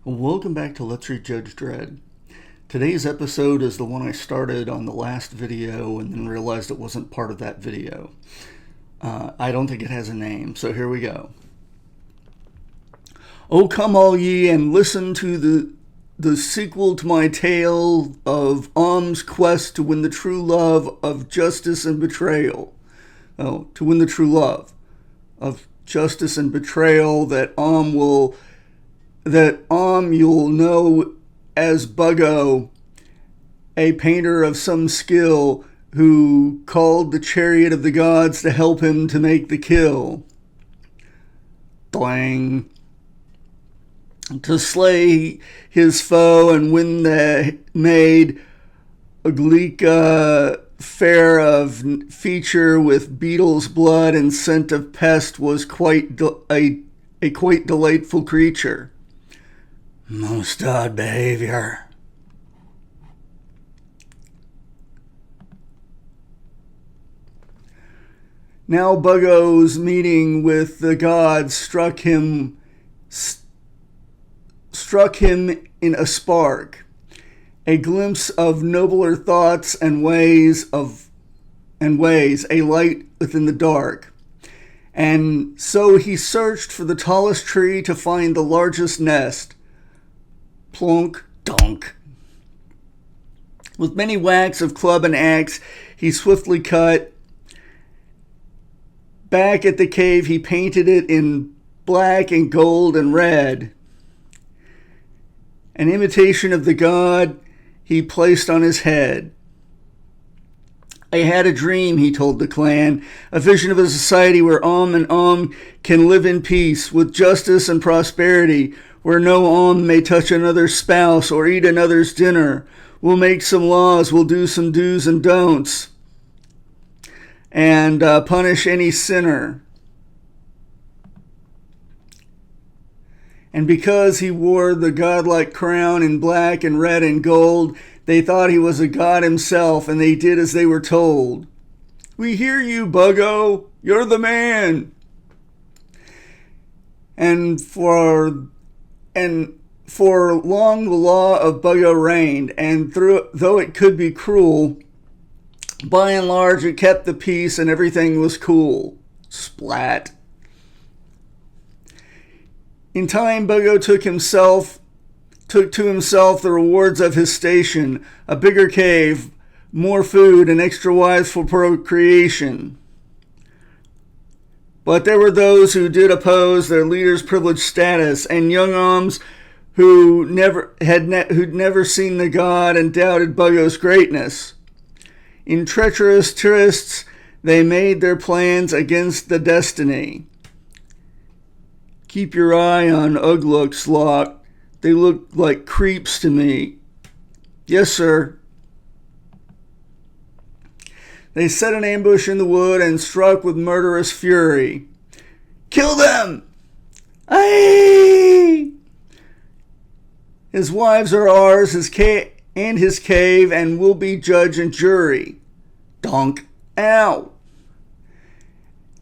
Welcome back to Let's Read Judge Dredd. Today's episode is the one I started on the last video and then realized it wasn't part of that video. I don't think it has a name, so here we go. Oh, come all ye and listen to the sequel to my tale of Om's quest to win the true love of justice and betrayal. Oh, to win the true love of justice and betrayal that you'll know as Buggo, a painter of some skill, who called the chariot of the gods to help him to make the kill. Blang. To slay his foe and win the maid, Uglika, fair of feature with beetle's blood and scent of pest, was quite a quite delightful creature. Most odd behavior. Now Buggo's meeting with the gods struck him in a spark, a glimpse of nobler thoughts and ways, a light within the dark. And so he searched for the tallest tree to find the largest nest. Plunk, donk. With many whacks of club and axe, he swiftly cut. Back at the cave, he painted it in black and gold and red. An imitation of the god he placed on his head. I had a dream, he told the clan, a vision of a society where and can live in peace, with justice and prosperity, where no may touch another's spouse or eat another's dinner. We'll make some laws, we'll do some do's and don'ts, and punish any sinner. And because he wore the godlike crown in black and red and gold, they thought he was a god himself, and they did as they were told. We hear you, Buggo. You're the man. And for long the law of Buggo reigned, and though it could be cruel, by and large it kept the peace and everything was cool. Splat. In time, Buggo took to himself the rewards of his station, a bigger cave, more food, and extra wives for procreation. But there were those who did oppose their leader's privileged status, and young Oms who'd never seen the god and doubted Buggo's greatness. In treacherous trysts, they made their plans against the destiny. Keep your eye on Ugluk's lot. They look like creeps to me. Yes, sir. They set an ambush in the wood and struck with murderous fury. Kill them! Aye! His wives are ours, his cave, and we'll be judge and jury. Donk. Ow!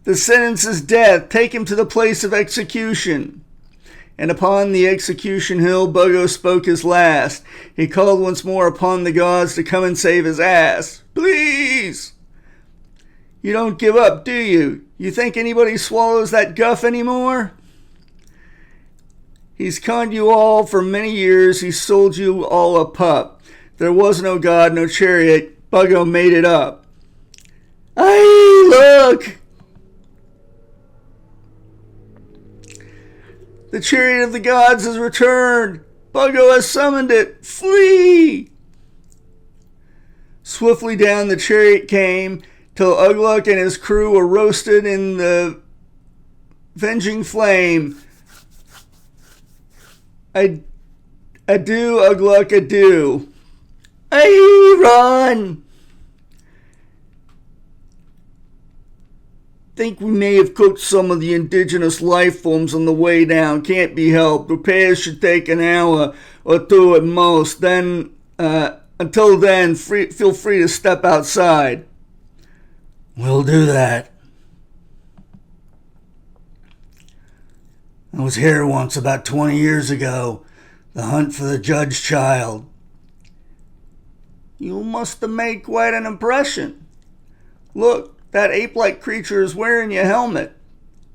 The sentence is death. Take him to the place of execution. And upon the execution hill, Buggo spoke his last. He called once more upon the gods to come and save his ass. Please! You don't give up, do you? You think anybody swallows that guff anymore? He's conned you all for many years. He sold you all a pup. There was no god, no chariot. Buggo made it up. Aye, look! The chariot of the gods has returned. Buggo has summoned it. Flee! Swiftly down the chariot came, till Ugluk and his crew were roasted in the venging flame. Adieu, Ugluk, adieu. Aye, run! Think we may have cooked some of the indigenous life forms on the way down. Can't be helped. Repairs should take an hour or two at most. Then, until then, feel free to step outside. We'll do that. I was here once about 20 years ago. The hunt for the Judge Child. You must have made quite an impression. Look, that ape-like creature is wearing your helmet.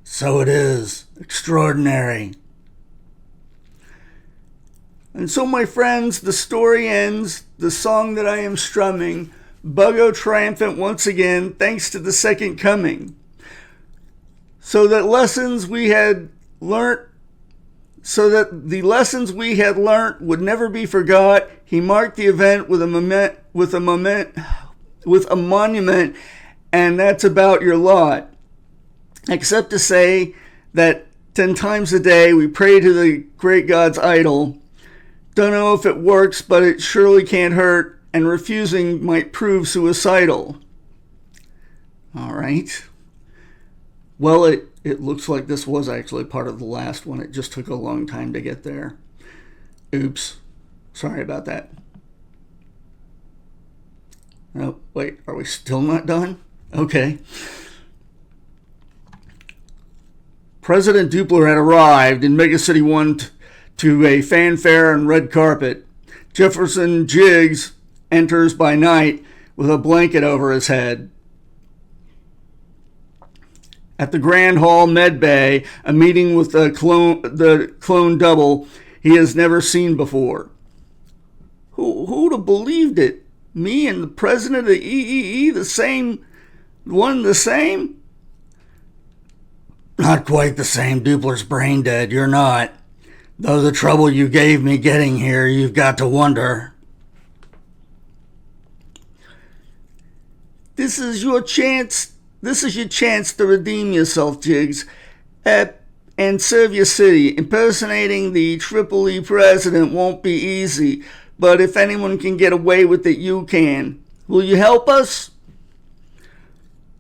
So it is. Extraordinary. And so, my friends, the story ends. The song that I am strumming, Buggo triumphant once again, thanks to the second coming. So that the lessons we had learnt would never be forgot, he marked the event with a monument, and that's about your lot. Except to say that 10 times a day we pray to the great God's idol. Don't know if it works, but it surely can't hurt, and refusing might prove suicidal. All right. Well, it looks like this was actually part of the last one. It just took a long time to get there. Oops. Sorry about that. Oh, wait, are we still not done? Okay. President Dupler had arrived in Mega City 1 to a fanfare and red carpet. Jefferson Jiggs enters by night with a blanket over his head. At the Grand Hall Med Bay, a meeting with the clone double he has never seen before. Who'd have believed it? Me and the president of the EEE, the same? Not quite the same. Dupler's brain dead. You're not. Though the trouble you gave me getting here, you've got to wonder. This is your chance to redeem yourself, Jiggs, and serve your city. Impersonating the Tripoli president won't be easy, but if anyone can get away with it, you can. Will you help us?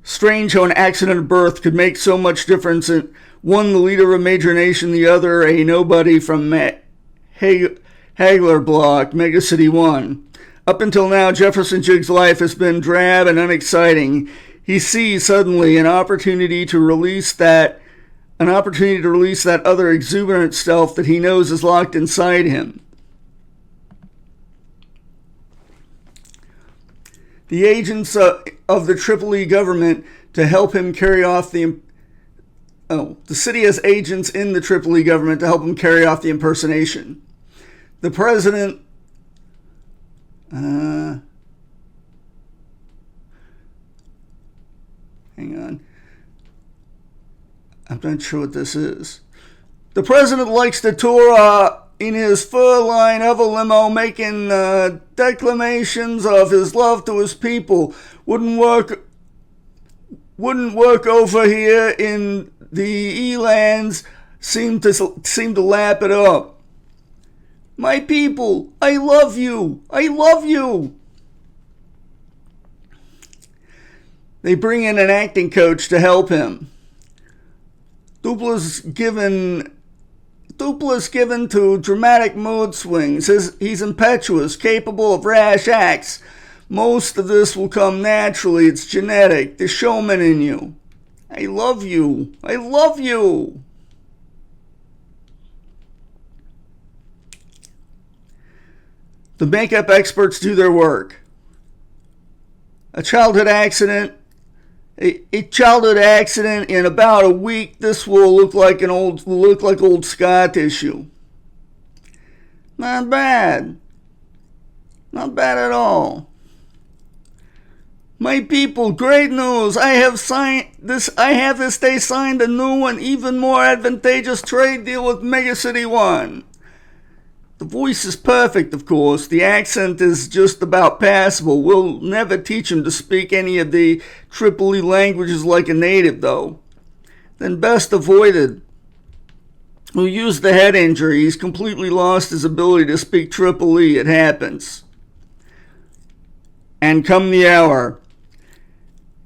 Strange how an accident of birth could make so much difference. One, the leader of a major nation, the other, a nobody from Hagler Block, Mega City 1. Up until now, Jefferson Jiggs' life has been drab and unexciting. He sees suddenly an opportunity to release that other exuberant self that he knows is locked inside him. The agents of the Tripoli government to help him carry off the city has agents in the Tripoli government to help him carry off the impersonation. The president hang on. I'm not sure what this is. The president likes to tour in his fur-lined Ever limo, making declamations of his love to his people. Wouldn't work over here in the Elands. Seem to lap it up. My people, I love you. I love you. They bring in an acting coach to help him. Dupler's given to dramatic mood swings. He's impetuous, capable of rash acts. Most of this will come naturally. It's genetic. The showman in you. I love you. I love you. The makeup experts do their work. A childhood accident in about a week. This will look like old scar tissue. Not bad. Not bad at all. My people, great news. I have this day signed a new and even more advantageous trade deal with Mega City 1. The voice is perfect, of course. The accent is just about passable. We'll never teach him to speak any of the Tripoli languages like a native, though. Then best avoided. We'll use the head injury. He's completely lost his ability to speak Tripoli. It happens. And come the hour.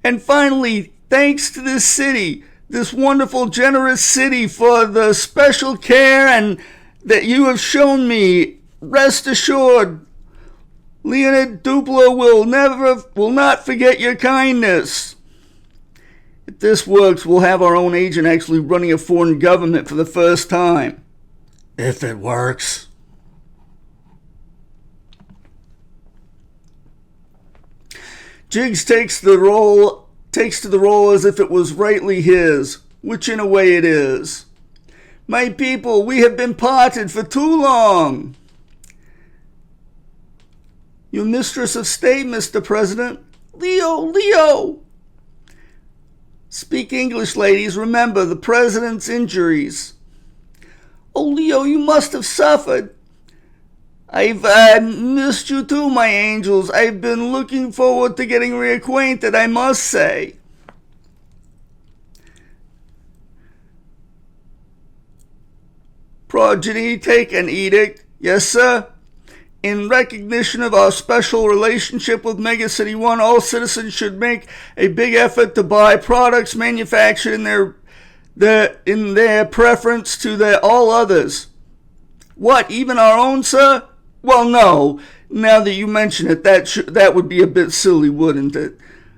And finally, thanks to this city, this wonderful, generous city, for the special care and that you have shown me. Rest assured, Leonid Dupler will not forget your kindness. If this works, we'll have our own agent actually running a foreign government for the first time. If it works. Jiggs takes to the role as if it was rightly his, which in a way it is. My people, we have been parted for too long. Your mistress of state, Mr. President. Leo! Speak English, ladies. Remember the president's injuries. Oh, Leo, you must have suffered. I've missed you too, my angels. I've been looking forward to getting reacquainted, I must say. Progeny, take an edict. Yes, sir. In recognition of our special relationship with Megacity 1, all citizens should make a big effort to buy products manufactured in their preference to all others. What, even our own, sir? Well, no. Now that you mention it, that would be a bit silly, wouldn't it?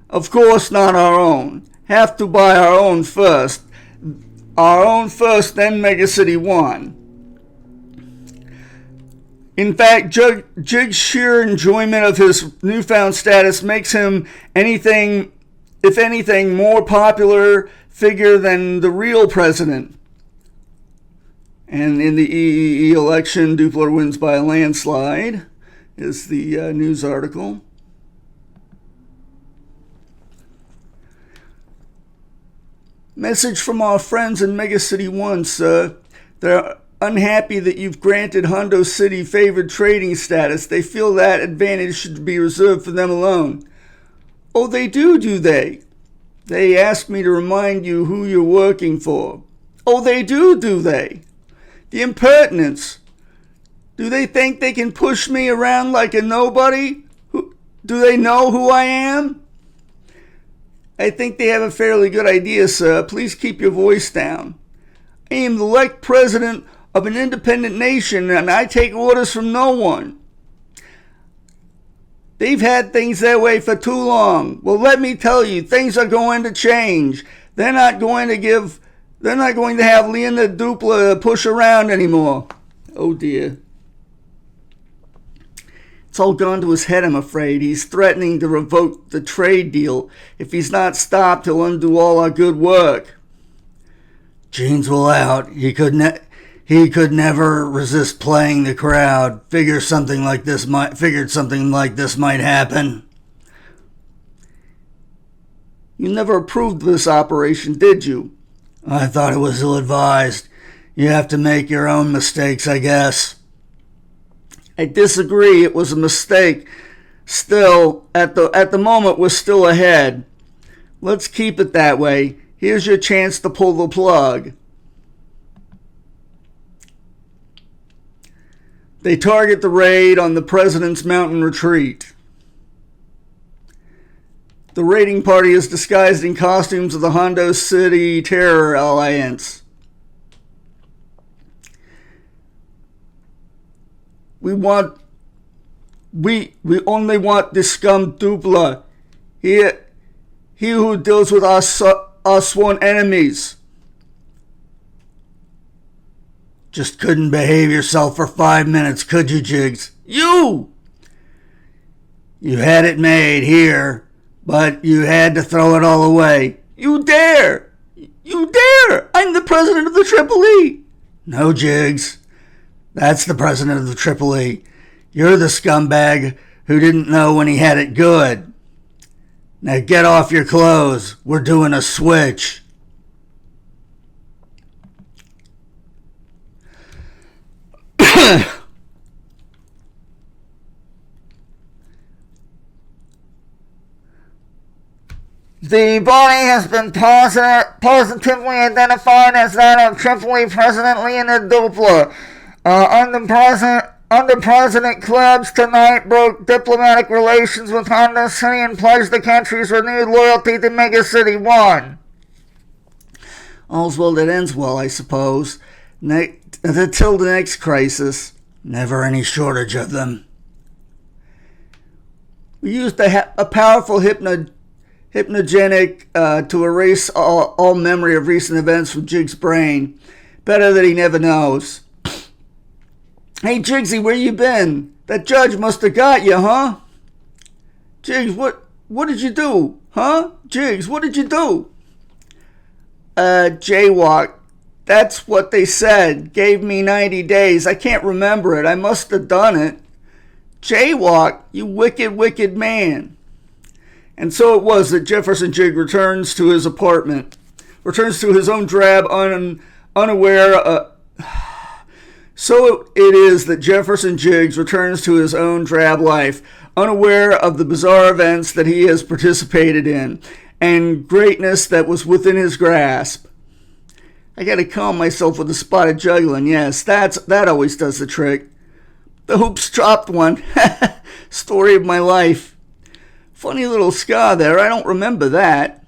Of course not our own. Have to buy our own first. Our own first, then Megacity 1. In fact, Jig's sheer enjoyment of his newfound status makes him if anything, more popular figure than the real president. And in the EEE election, Dupler wins by a landslide, is the news article. Message from our friends in Megacity 1, sir. They're unhappy that you've granted Hondo City favored trading status. They feel that advantage should be reserved for them alone. Oh, they do they? They asked me to remind you who you're working for. Oh, they do they? The impertinence. Do they think they can push me around like a nobody? Do they know who I am? I think they have a fairly good idea, sir. Please keep your voice down. I am the elect president of an independent nation, and I take orders from no one. They've had things that way for too long. Well, let me tell you, things are going to change. They're not going to have Leonid Dupla push around anymore. Oh dear. It's all gone to his head, I'm afraid. He's threatening to revoke the trade deal. If he's not stopped, he'll undo all our good work. Jeans will out. He could never resist playing the crowd. Figured something like this might happen. You never approved of this operation, did you? I thought it was ill-advised. You have to make your own mistakes, I guess. I disagree. It was a mistake. Still, at the moment, we're still ahead. Let's keep it that way. Here's your chance to pull the plug. They target the raid on the president's mountain retreat. The raiding party is disguised in costumes of the Hondo City Terror Alliance. We only want this scum Dupla. He who deals with our sworn enemies. Just couldn't behave yourself for 5 minutes, could you, Jiggs? You had it made here, but you had to throw it all away. You dare! I'm the president of the Triple E. No, Jiggs. That's the president of the Triple E. You're the scumbag who didn't know when he had it good. Now get off your clothes. We're doing a switch. The body has been positively identified as that of Tripoli President Leonid Dupla. Under President Klebs tonight broke diplomatic relations with Honda City and pledged the country's renewed loyalty to Megacity 1. All's well that ends well, I suppose. Until the next crisis. Never any shortage of them. We used a powerful hypnogenic to erase all memory of recent events from Jig's brain. Better that he never knows. Hey, Jigsy, where you been? That judge must have got you, huh? Jiggs, what What did you do? Huh? Jiggs, what did you do? Jaywalk. That's what they said. Gave me 90 days. I can't remember it. I must have done it. Jaywalk, you wicked, wicked man. And so it was that Jefferson Jiggs returns to his apartment. Returns to his own drab, unaware... So it is that Jefferson Jiggs returns to his own drab life, unaware of the bizarre events that he has participated in, and greatness that was within his grasp. I gotta calm myself with a spotted juggling. Yes, that always does the trick. The hoops dropped one. Story of my life. Funny little ska there. I don't remember that.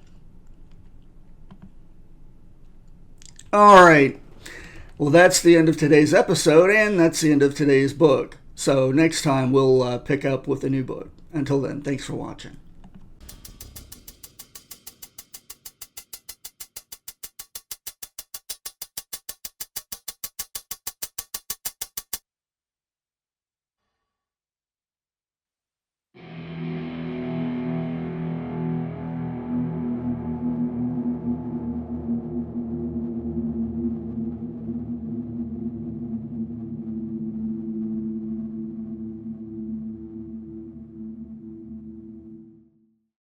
All right. Well, that's the end of today's episode, and that's the end of today's book. So next time we'll pick up with a new book. Until then, thanks for watching.